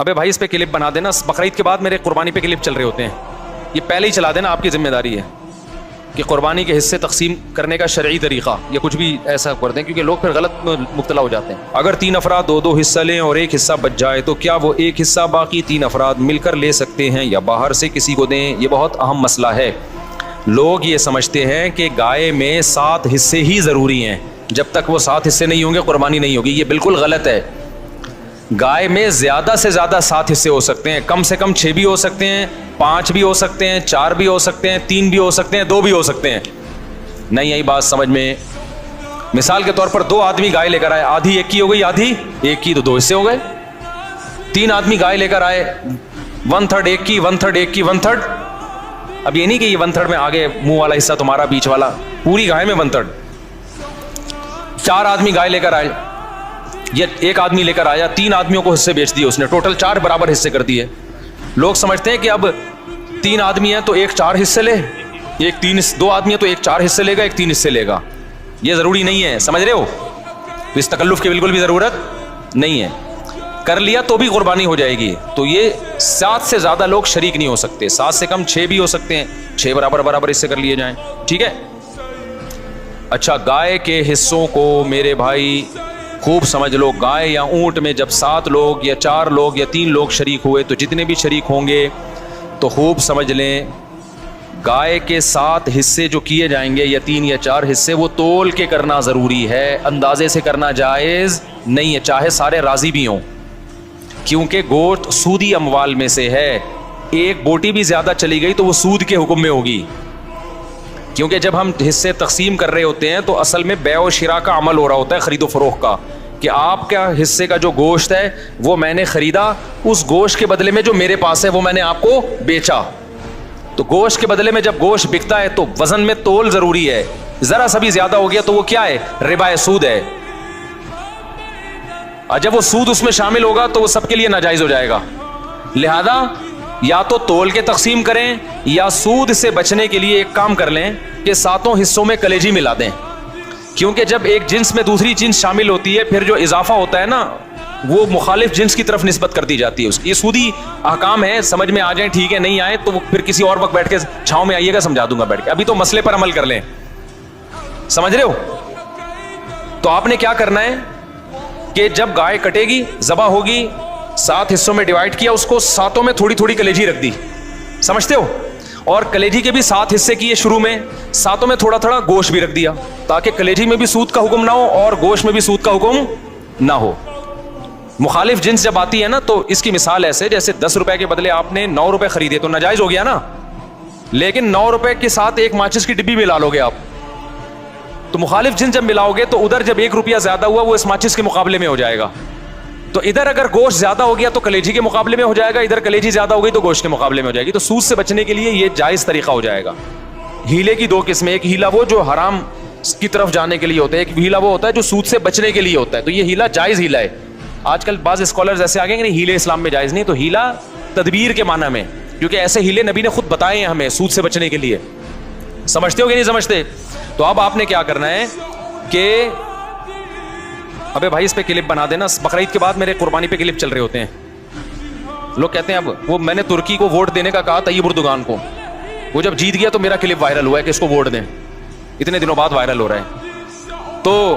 ابے بھائی اس پہ کلپ بنا دینا, بقرعید کے بعد میرے قربانی پہ کلپ چل رہے ہوتے ہیں, یہ پہلے ہی چلا دینا, آپ کی ذمہ داری ہے کہ قربانی کے حصے تقسیم کرنے کا شرعی طریقہ یا کچھ بھی ایسا کر دیں, کیونکہ لوگ پھر غلط مبتلا ہو جاتے ہیں. اگر 3 افراد دو حصہ لیں اور ایک حصہ بچ جائے تو کیا وہ ایک حصہ باقی 3 افراد مل کر لے سکتے ہیں یا باہر سے کسی کو دیں؟ یہ بہت اہم مسئلہ ہے. لوگ یہ سمجھتے ہیں کہ گائے میں 7 حصے ہی ضروری ہیں, جب تک وہ 7 حصے نہیں ہوں گے قربانی نہیں ہوگی. یہ بالکل غلط ہے. گائے میں زیادہ سے زیادہ 7 حصے ہو سکتے ہیں, کم سے کم 6 بھی ہو سکتے ہیں, 5 بھی ہو سکتے ہیں, 4 بھی ہو سکتے ہیں, 3 بھی ہو سکتے ہیں, 2 بھی ہو سکتے ہیں. نہیں آئی بات سمجھ میں؟ مثال کے طور پر 2 آدمی گائے لے کر آئے, آدھی ایک کی ہو گئی, آدھی ایک کی, تو 2 حصے ہو گئے. 3 آدمی گائے لے کر آئے, 1/3 ایک کی, 1/3 ایک کی, 1/3. اب یہ نہیں کہ یہ 1/3 میں آگے منہ والا حصہ تمہارا, بیچ والا, پوری گائے میں 1/3. 4 آدمی گائے لے کر آئے, یہ ایک آدمی لے کر آیا, 3 آدمیوں کو حصے بیچ دیے اس نے, ٹوٹل 4 برابر حصے کر دیے. لوگ سمجھتے ہیں کہ اب 3 آدمی ہیں تو ایک 4 حصے لے, 2 آدمی ہیں تو ایک 4 حصے لے گا, ایک 3 حصے لے گا. یہ ضروری نہیں ہے, سمجھ رہے ہو؟ تو اس تکلف کی بالکل بھی ضرورت نہیں ہے. کر لیا تو بھی قربانی ہو جائے گی. تو یہ 7 سے زیادہ لوگ شریک نہیں ہو سکتے, 7 سے کم 6 بھی ہو سکتے ہیں, 6 برابر حصے کر لیے جائیں. ٹھیک ہے. اچھا, گائے کے حصوں کو میرے بھائی خوب سمجھ لو. گائے یا اونٹ میں جب 7 لوگ یا 4 لوگ یا 3 لوگ شریک ہوئے تو جتنے بھی شریک ہوں گے تو خوب سمجھ لیں, گائے کے 7 حصے جو کیے جائیں گے یا 3 یا 4 حصے, وہ تول کے کرنا ضروری ہے, اندازے سے کرنا جائز نہیں ہے, چاہے سارے راضی بھی ہوں, کیونکہ گوشت سودی اموال میں سے ہے. ایک بوٹی بھی زیادہ چلی گئی تو وہ سود کے حکم میں ہوگی, کیونکہ جب ہم حصے تقسیم کر رہے ہوتے ہیں تو اصل میں بیع و شراء کا عمل ہو رہا ہوتا ہے, خرید و فروخت کا, کہ آپ کا حصے کا جو گوشت ہے وہ میں نے خریدا, اس گوشت کے بدلے میں جو میرے پاس ہے وہ میں نے آپ کو بیچا. تو گوشت کے بدلے میں جب گوشت بکتا ہے تو وزن میں تول ضروری ہے. ذرا سا بھی زیادہ ہو گیا تو وہ کیا ہے؟ ربا, سود ہے. اور جب وہ سود اس میں شامل ہوگا تو وہ سب کے لیے ناجائز ہو جائے گا. لہذا یا تو تول کے تقسیم کریں یا سود سے بچنے کے لیے ایک کام کر لیں کہ 7 حصوں میں کلیجی ملا دیں, کیونکہ جب ایک جنس میں دوسری جنس شامل ہوتی ہے پھر جو اضافہ ہوتا ہے نا وہ مخالف جنس کی طرف نسبت کر دی جاتی ہے. اس کی یہ سودی احکام ہے, سمجھ میں آ جائیں ٹھیک ہے, نہیں آئے تو پھر کسی اور وقت بیٹھ کے چھاؤں میں آئیے گا, سمجھا دوں گا بیٹھ کے. ابھی تو مسئلے پر عمل کر لیں, سمجھ رہے ہو؟ تو آپ نے کیا کرنا ہے کہ جب گائے کٹے گی, ذبح ہوگی, 7 حصوں میں ڈیوائڈ کیا, اس کو 7 میں تھوڑی تھوڑی کلیجی رکھ دی, سمجھتے ہو؟ اور کلیجی کے بھی 7 حصے کیے شروع میں, 7 میں تھوڑا تھوڑا گوشت بھی رکھ دیا, تاکہ کلیجی میں بھی سود کا حکم نہ ہو اور گوشت میں بھی سود کا حکم نہ ہو. مخالف جنس جب آتی ہے نا تو اس کی مثال ایسے, جیسے 10 روپے کے بدلے آپ نے 9 روپے خریدے تو ناجائز ہو گیا نا, لیکن 9 روپے کے ساتھ ایک ماچس کی ڈبی ملا لو گے آپ, تو مخالف جنس جب ملاؤ گے تو ادھر جب 1 روپیہ زیادہ ہوا وہ اس ماچس کے مقابلے میں ہو جائے گا. تو ادھر اگر گوشت زیادہ ہو گیا تو کلیجی کے مقابلے میں ہو جائے گا, ادھر کلیجی زیادہ ہو گئی تو گوشت کے مقابلے میں ہو جائے گی. تو سود سے بچنے کے لیے یہ جائز طریقہ ہو جائے گا. ہیلے کی 2 قسمیں, ایک ہیلا وہ جو حرام کی طرف جانے کے لیے ہوتا ہے, ایک ہیلا وہ ہوتا ہے جو سود سے بچنے کے لیے ہوتا ہے. تو یہ ہیلا جائز ہیلا ہے. آج کل بعض اسکالرز ایسے آ گئے کہ نہیں ہیلے اسلام میں جائز نہیں, تو ہیلا تدبیر کے معنی میں, کیونکہ ایسے ہیلے نبی نے خود بتائے ہیں ہمیں سود سے بچنے کے لیے. سمجھتے ہو کہ نہیں سمجھتے؟ تو اب آپ نے کیا کرنا ہے کہ ابے بھائی اس پہ کلپ بنا دینا, بقرعید کے بعد میرے قربانی پہ کلپ چل رہے ہوتے ہیں. لوگ کہتے ہیں اب وہ میں نے ترکی کو ووٹ دینے کا کہا طیب اردوغان کو, وہ جب جیت گیا تو میرا کلپ وائرل ہوا ہے کہ اس کو ووٹ دیں, اتنے دنوں بعد وائرل ہو رہا ہے. تو